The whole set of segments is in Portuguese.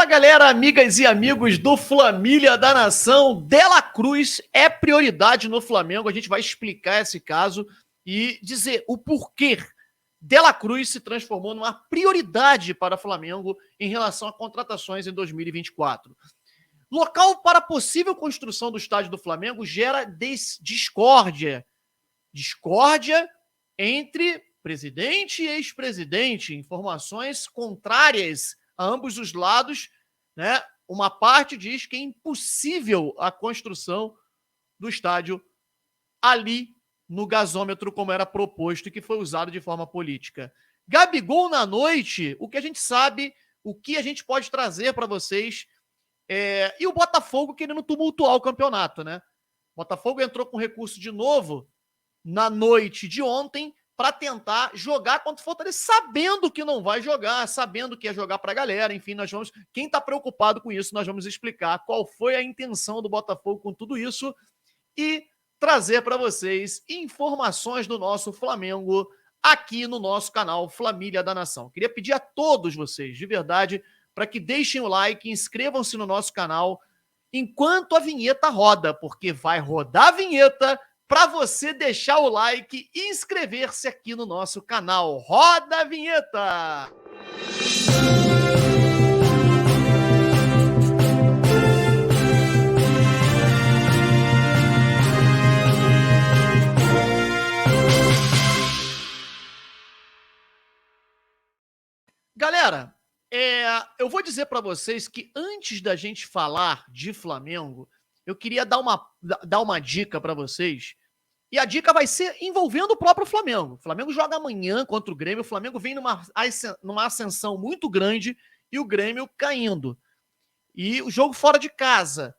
Fala galera, amigas e amigos do Flamília da Nação. De La Cruz é prioridade no Flamengo. A gente vai explicar esse caso e dizer o porquê De La Cruz se transformou numa prioridade para o Flamengo em relação a contratações em 2024. Local para possível construção do estádio do Flamengo gera discórdia. Discórdia entre presidente e ex-presidente. Informações contrárias a ambos os lados, né? Uma parte diz que é impossível a construção do estádio ali no gasômetro, como era proposto e que foi usado de forma política. Gabigol na noite, o que a gente sabe, o que a gente pode trazer para vocês, e o Botafogo querendo tumultuar o campeonato, né? O Botafogo entrou com recurso de novo na noite de ontem para tentar jogar contra o Fortaleza, sabendo que não vai jogar, sabendo que é jogar para a galera. Enfim, quem está preocupado com isso, nós vamos explicar qual foi a intenção do Botafogo com tudo isso e trazer para vocês informações do nosso Flamengo aqui no nosso canal Flamília da Nação. Queria pedir a todos vocês, de verdade, para que deixem o like, inscrevam-se no nosso canal enquanto a vinheta roda, porque vai rodar a vinheta para você deixar o like e inscrever-se aqui no nosso canal. Roda a vinheta! Galera, eu vou dizer para vocês que antes da gente falar de Flamengo, eu queria dar uma dica para vocês. E a dica vai ser envolvendo o próprio Flamengo. O Flamengo joga amanhã contra o Grêmio. O Flamengo vem numa ascensão muito grande e o Grêmio caindo. E o jogo fora de casa.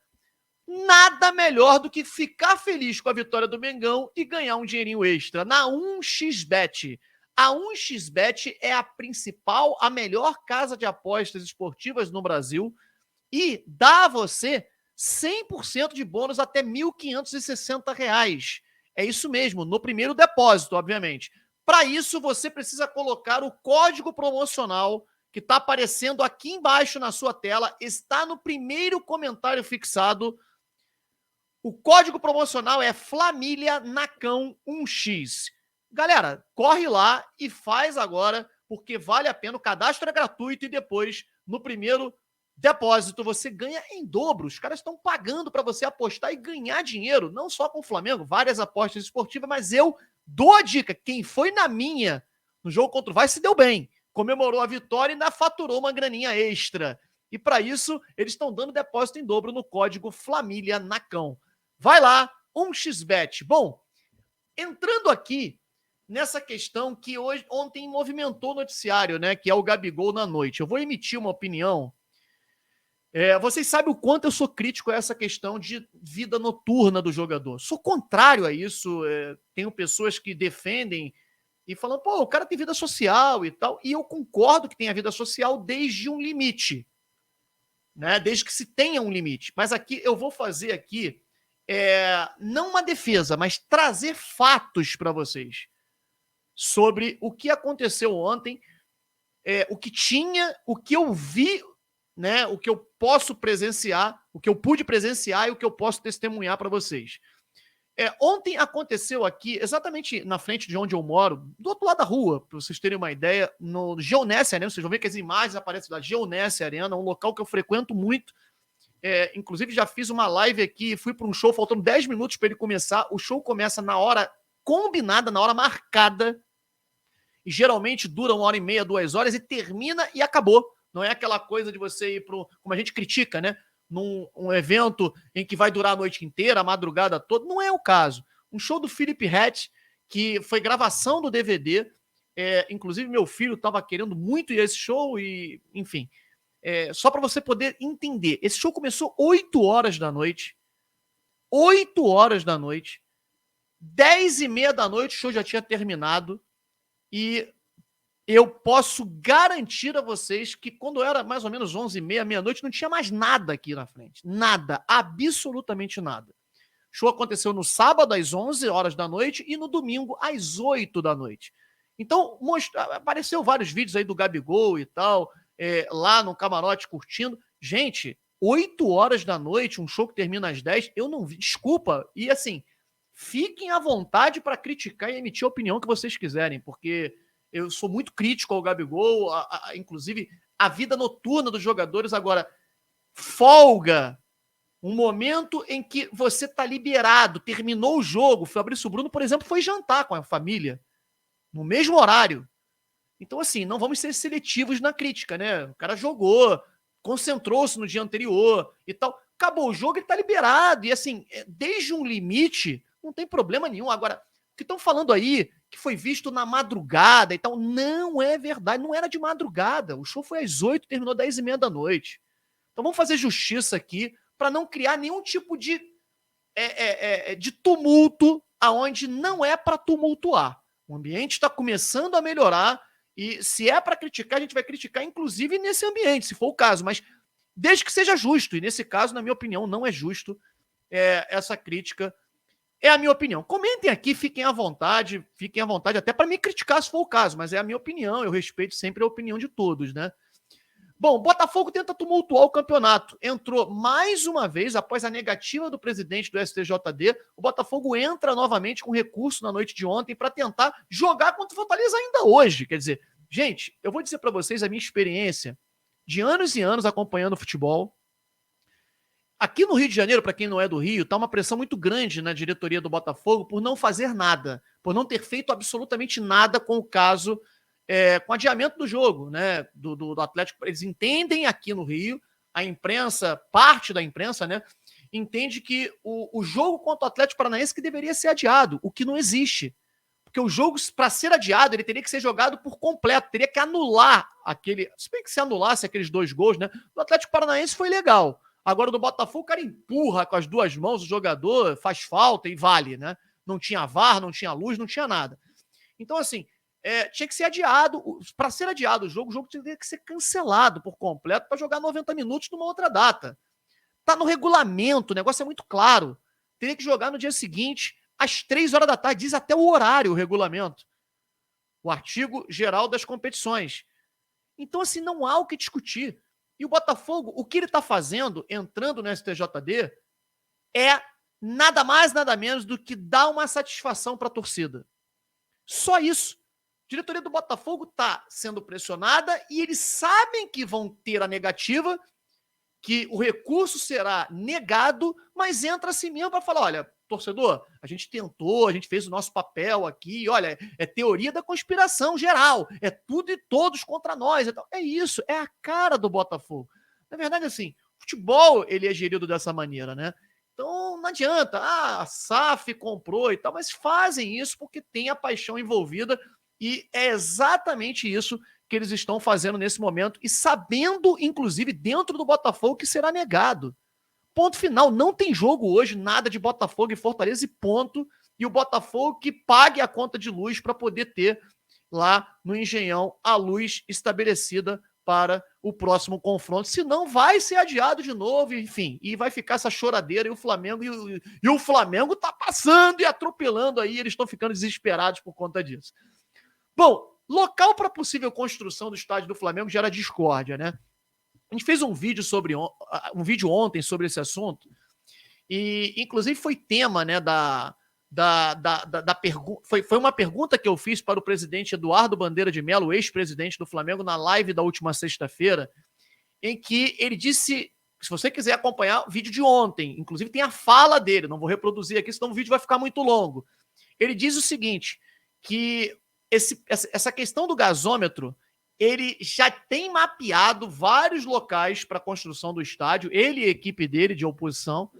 Nada melhor do que ficar feliz com a vitória do Mengão e ganhar um dinheirinho extra na 1xBet. A 1xBet é a principal, a melhor casa de apostas esportivas no Brasil e dá a você 100% de bônus até R$ 1.560. É isso mesmo, no primeiro depósito, obviamente. Para isso, você precisa colocar o código promocional que está aparecendo aqui embaixo na sua tela, está no primeiro comentário fixado. O código promocional é FlamíliaNacão1x. Galera, corre lá e faz agora, porque vale a pena. O cadastro é gratuito e depois, no primeiro depósito, você ganha em dobro. Os caras estão pagando para você apostar e ganhar dinheiro, não só com o Flamengo, várias apostas esportivas, mas eu dou a dica. Quem foi na minha, no jogo contra o Vasco, se deu bem. Comemorou a vitória e ainda faturou uma graninha extra. E para isso, eles estão dando depósito em dobro no código FlamíliaNacão. Vai lá, 1xBet. Bom, entrando aqui nessa questão que ontem movimentou o noticiário, né, que é o Gabigol na noite. Eu vou emitir uma opinião. Vocês sabem o quanto eu sou crítico a essa questão de vida noturna do jogador. Sou contrário a isso. Tenho pessoas que defendem e falam, pô, o cara tem vida social e tal. E eu concordo que tem a vida social desde um limite, né? Desde que se tenha um limite. Mas aqui eu vou fazer aqui, não uma defesa, mas trazer fatos para vocês sobre o que aconteceu ontem, o que tinha, o que eu vi, né, o que eu posso presenciar, o que eu pude presenciar e o que eu posso testemunhar para vocês. Ontem aconteceu aqui, exatamente na frente de onde eu moro, do outro lado da rua, para vocês terem uma ideia, no Geonesse Arena. Vocês vão ver que as imagens aparecem da Geonesse Arena, um local que eu frequento muito. Inclusive já fiz uma live aqui, fui para um show faltando 10 minutos para ele começar. O show começa na hora combinada, na hora marcada, e geralmente dura 1h30, 2 horas e termina e acabou. Não é aquela coisa de você ir para, como a gente critica, né? Num evento em que vai durar a noite inteira, a madrugada toda. Não é o caso. Um show do Felipe Ret, que foi gravação do DVD. Inclusive, meu filho estava querendo muito ir a esse show e, enfim. Só para você poder entender. Esse show começou 8 horas da noite. 8 horas da noite. 10h30 da noite o show já tinha terminado. E eu posso garantir a vocês que quando era mais ou menos 11h30, meia-noite, não tinha mais nada aqui na frente. Nada, absolutamente nada. O show aconteceu no sábado às 11 horas da noite e no domingo às 8 da noite. Então, apareceu vários vídeos aí do Gabigol e tal, lá no camarote curtindo. Gente, 8 horas da noite, um show que termina às 10, eu não vi. Desculpa. E assim, fiquem à vontade para criticar e emitir a opinião que vocês quiserem, porque eu sou muito crítico ao Gabigol, inclusive a vida noturna dos jogadores. Agora, folga, um momento em que você está liberado, terminou o jogo. O Fabrício Bruno, por exemplo, foi jantar com a família, no mesmo horário. Então, assim, não vamos ser seletivos na crítica, né? O cara jogou, concentrou-se no dia anterior e tal. Acabou o jogo, ele tá liberado. E, assim, desde um limite, não tem problema nenhum. Agora, o que estão falando aí, que foi visto na madrugada e tal, não é verdade. Não era de madrugada. O show foi às 8, terminou às 10h30 da noite. Então, vamos fazer justiça aqui para não criar nenhum tipo de tumulto aonde não é para tumultuar. O ambiente está começando a melhorar e se é para criticar, a gente vai criticar inclusive nesse ambiente, se for o caso, mas desde que seja justo. E nesse caso, na minha opinião, não é justo essa crítica. É a minha opinião. Comentem aqui, fiquem à vontade até para me criticar se for o caso, mas é a minha opinião, eu respeito sempre a opinião de todos, né? Bom, Botafogo tenta tumultuar o campeonato. Entrou mais uma vez, após a negativa do presidente do STJD, o Botafogo entra novamente com recurso na noite de ontem para tentar jogar contra o Fortaleza ainda hoje. Quer dizer, gente, eu vou dizer para vocês a minha experiência de anos e anos acompanhando futebol. Aqui no Rio de Janeiro, para quem não é do Rio, está uma pressão muito grande na diretoria do Botafogo por não fazer nada, por não ter feito absolutamente nada com o caso com adiamento do jogo, né, do Atlético. Eles entendem aqui no Rio, a imprensa, parte da imprensa, né, entende que o jogo contra o Atlético Paranaense que deveria ser adiado, o que não existe. Porque o jogo, para ser adiado, ele teria que ser jogado por completo, teria que anular aquele. Se bem que se anulasse aqueles 2 gols, né? Do Atlético Paranaense foi legal. Agora, do Botafogo, o cara empurra com as 2 mãos o jogador, faz falta e vale, né? Não tinha VAR, não tinha luz, não tinha nada. Então, assim, tinha que ser adiado. Para ser adiado o jogo teria que ser cancelado por completo para jogar 90 minutos numa outra data. Tá no regulamento, o negócio é muito claro. Teria que jogar no dia seguinte, às 3 horas da tarde, diz até o horário, o regulamento. O artigo geral das competições. Então, assim, não há o que discutir. E o Botafogo, o que ele está fazendo, entrando no STJD, é nada mais, nada menos do que dar uma satisfação para a torcida. Só isso. A diretoria do Botafogo está sendo pressionada e eles sabem que vão ter a negativa, que o recurso será negado, mas entra assim mesmo para falar, olha, torcedor, a gente tentou, a gente fez o nosso papel aqui, olha, é teoria da conspiração geral, é tudo e todos contra nós. Então, é isso, é a cara do Botafogo. Na verdade, assim, o futebol, ele é gerido dessa maneira, né? Então, não adianta, a SAF comprou e tal, mas fazem isso porque tem a paixão envolvida e é exatamente isso que eles estão fazendo nesse momento e sabendo, inclusive, dentro do Botafogo, que será negado. Ponto final. Não tem jogo hoje, nada de Botafogo e Fortaleza e ponto. E o Botafogo que pague a conta de luz para poder ter lá no Engenhão a luz estabelecida para o próximo confronto. Senão vai ser adiado de novo, enfim, e vai ficar essa choradeira e o Flamengo tá passando e atropelando aí, eles estão ficando desesperados por conta disso. Bom, local para possível construção do estádio do Flamengo gera discórdia, né? A gente fez um vídeo ontem sobre esse assunto e, inclusive, foi tema, né, foi uma pergunta que eu fiz para o presidente Eduardo Bandeira de Mello, ex-presidente do Flamengo, na live da última sexta-feira, em que ele disse, se você quiser acompanhar o vídeo de ontem, inclusive tem a fala dele, não vou reproduzir aqui, senão o vídeo vai ficar muito longo. Ele diz o seguinte, que essa questão do gasômetro, ele já tem mapeado vários locais para a construção do estádio, ele e a equipe dele de oposição,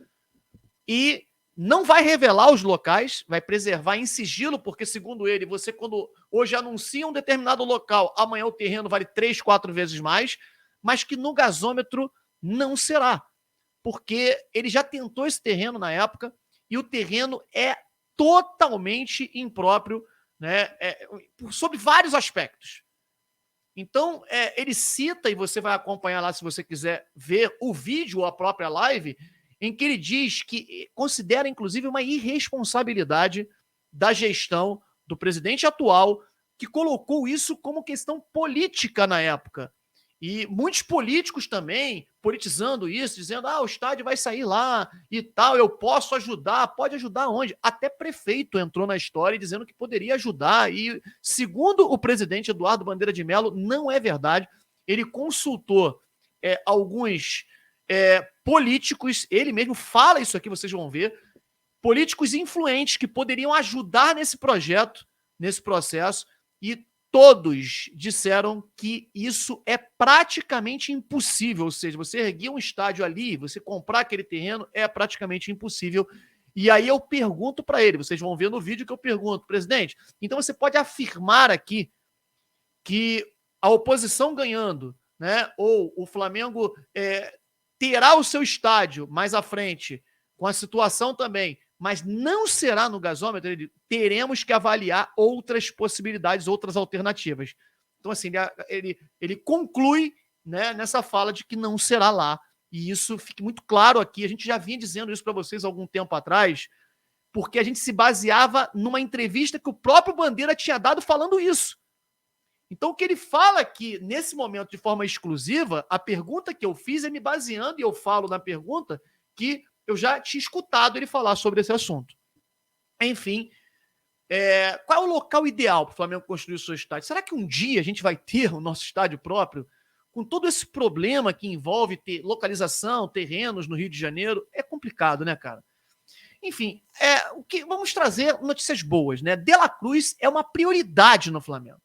e não vai revelar os locais, vai preservar em sigilo, porque, segundo ele, você, quando hoje anuncia um determinado local, amanhã o terreno vale 3, 4 vezes mais, mas que no gasômetro não será, porque ele já tentou esse terreno na época, e o terreno é totalmente impróprio, né, sobre vários aspectos. Então, ele cita, e você vai acompanhar lá se você quiser ver o vídeo ou a própria live, em que ele diz que considera, inclusive, uma irresponsabilidade da gestão do presidente atual, que colocou isso como questão política na época. E muitos políticos também politizando isso, dizendo: o estádio vai sair lá e tal, eu posso ajudar. Pode ajudar onde? Até prefeito entrou na história dizendo que poderia ajudar. E, segundo o presidente Eduardo Bandeira de Mello, não é verdade. Ele consultou alguns políticos, ele mesmo fala isso aqui, vocês vão ver, políticos influentes que poderiam ajudar nesse projeto, nesse processo, e todos disseram que isso é praticamente impossível. Ou seja, você erguer um estádio ali, você comprar aquele terreno, é praticamente impossível. E aí eu pergunto para ele, vocês vão ver no vídeo que eu pergunto: presidente, então você pode afirmar aqui que a oposição ganhando, né, ou o Flamengo terá o seu estádio mais à frente, com a situação também, mas não será no gasômetro, teremos que avaliar outras possibilidades, outras alternativas. Então, assim, ele conclui, né, nessa fala de que não será lá. E isso fica muito claro aqui. A gente já vinha dizendo isso para vocês há algum tempo atrás, porque a gente se baseava numa entrevista que o próprio Bandeira tinha dado falando isso. Então, o que ele fala aqui, nesse momento, de forma exclusiva, a pergunta que eu fiz é me baseando, e eu falo na pergunta, que eu já tinha escutado ele falar sobre esse assunto. Enfim, qual é o local ideal para o Flamengo construir o seu estádio? Será que um dia a gente vai ter o nosso estádio próprio? Com todo esse problema que envolve ter localização, terrenos no Rio de Janeiro, é complicado, né, cara? Enfim, vamos trazer notícias boas, né? De La Cruz é uma prioridade no Flamengo.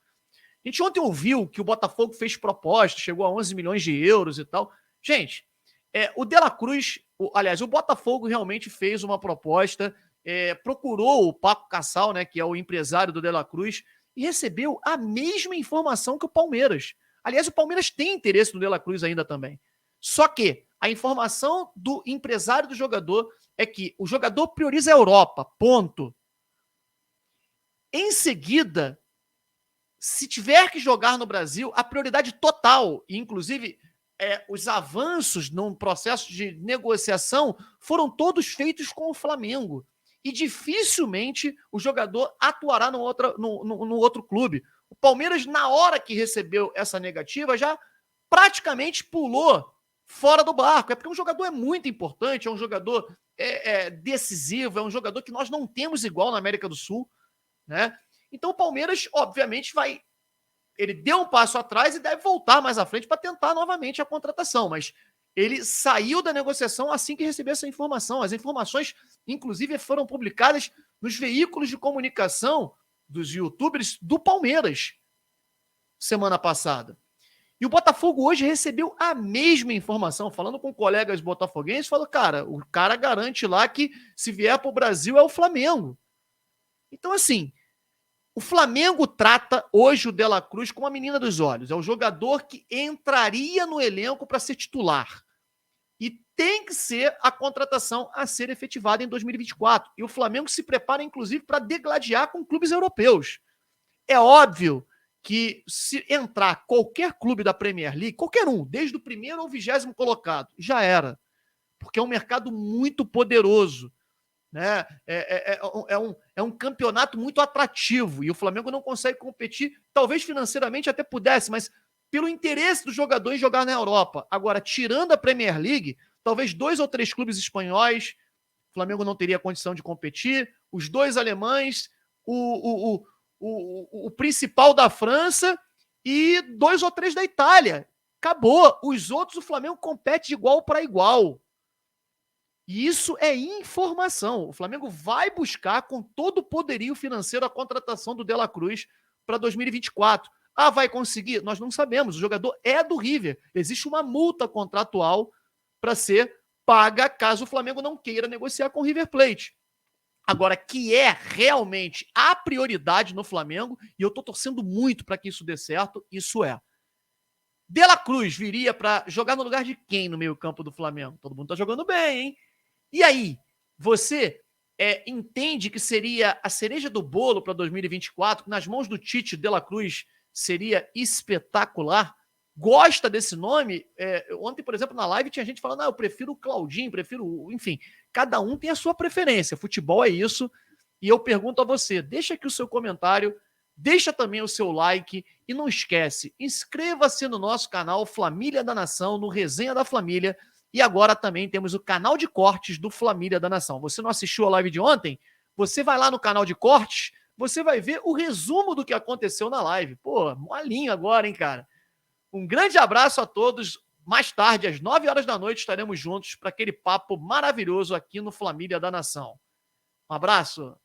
A gente ontem ouviu que o Botafogo fez proposta, chegou a 11 milhões de euros e tal. Gente, o De La Cruz, aliás, o Botafogo realmente fez uma proposta, procurou o Paco Cassal, né, que é o empresário do De La Cruz, e recebeu a mesma informação que o Palmeiras. Aliás, o Palmeiras tem interesse no De La Cruz ainda também. Só que a informação do empresário do jogador é que o jogador prioriza a Europa, ponto. Em seguida, se tiver que jogar no Brasil, a prioridade total, inclusive os avanços no processo de negociação, foram todos feitos com o Flamengo. E dificilmente o jogador atuará no outro clube. O Palmeiras, na hora que recebeu essa negativa, já praticamente pulou fora do barco. É porque um jogador é muito importante, é um jogador decisivo, é um jogador que nós não temos igual na América do Sul, né? Então o Palmeiras, obviamente, ele deu um passo atrás e deve voltar mais à frente para tentar novamente a contratação, mas ele saiu da negociação assim que recebeu essa informação. As informações, inclusive, foram publicadas nos veículos de comunicação dos youtubers do Palmeiras semana passada. E o Botafogo hoje recebeu a mesma informação, falando com colegas botafoguenses, falou: cara, o cara garante lá que se vier para o Brasil é o Flamengo. Então, assim, o Flamengo trata hoje o De La Cruz como a menina dos olhos. É o jogador que entraria no elenco para ser titular. E tem que ser a contratação a ser efetivada em 2024. E o Flamengo se prepara, inclusive, para degladiar com clubes europeus. É óbvio que se entrar qualquer clube da Premier League, qualquer um, desde o primeiro ao 20º colocado, já era. Porque é um mercado muito poderoso. Né? É um campeonato muito atrativo e o Flamengo não consegue competir, talvez financeiramente até pudesse, mas pelo interesse do jogador em jogar na Europa. Agora, tirando a Premier League, talvez 2 ou 3 clubes espanhóis, o Flamengo não teria condição de competir, os 2 alemães, o principal da França e 2 ou 3 da Itália. Acabou. Os outros, o Flamengo compete de igual para igual. E isso é informação. O Flamengo vai buscar com todo o poderio financeiro a contratação do De La Cruz para 2024. Vai conseguir? Nós não sabemos. O jogador é do River. Existe uma multa contratual para ser paga caso o Flamengo não queira negociar com o River Plate. Agora, que é realmente a prioridade no Flamengo, e eu estou torcendo muito para que isso dê certo, isso é. De La Cruz viria para jogar no lugar de quem no meio-campo do Flamengo? Todo mundo está jogando bem, hein? E aí, você entende que seria a cereja do bolo para 2024, que nas mãos do Tite, De La Cruz seria espetacular? Gosta desse nome? Ontem, por exemplo, na live tinha gente falando: eu prefiro o Claudinho, enfim, cada um tem a sua preferência. Futebol é isso. E eu pergunto a você, deixa aqui o seu comentário Deixa também o seu like e não esquece, inscreva-se no nosso canal Flamília da Nação, no Resenha da Flamília, e agora também temos o canal de cortes do Flamília da Nação. Você não assistiu a live de ontem? Você vai lá no canal de cortes, você vai ver o resumo do que aconteceu na live. Pô, molinho agora, hein, cara? Um grande abraço a todos. Mais tarde, às 9 horas da noite, estaremos juntos para aquele papo maravilhoso aqui no Flamília da Nação. Um abraço.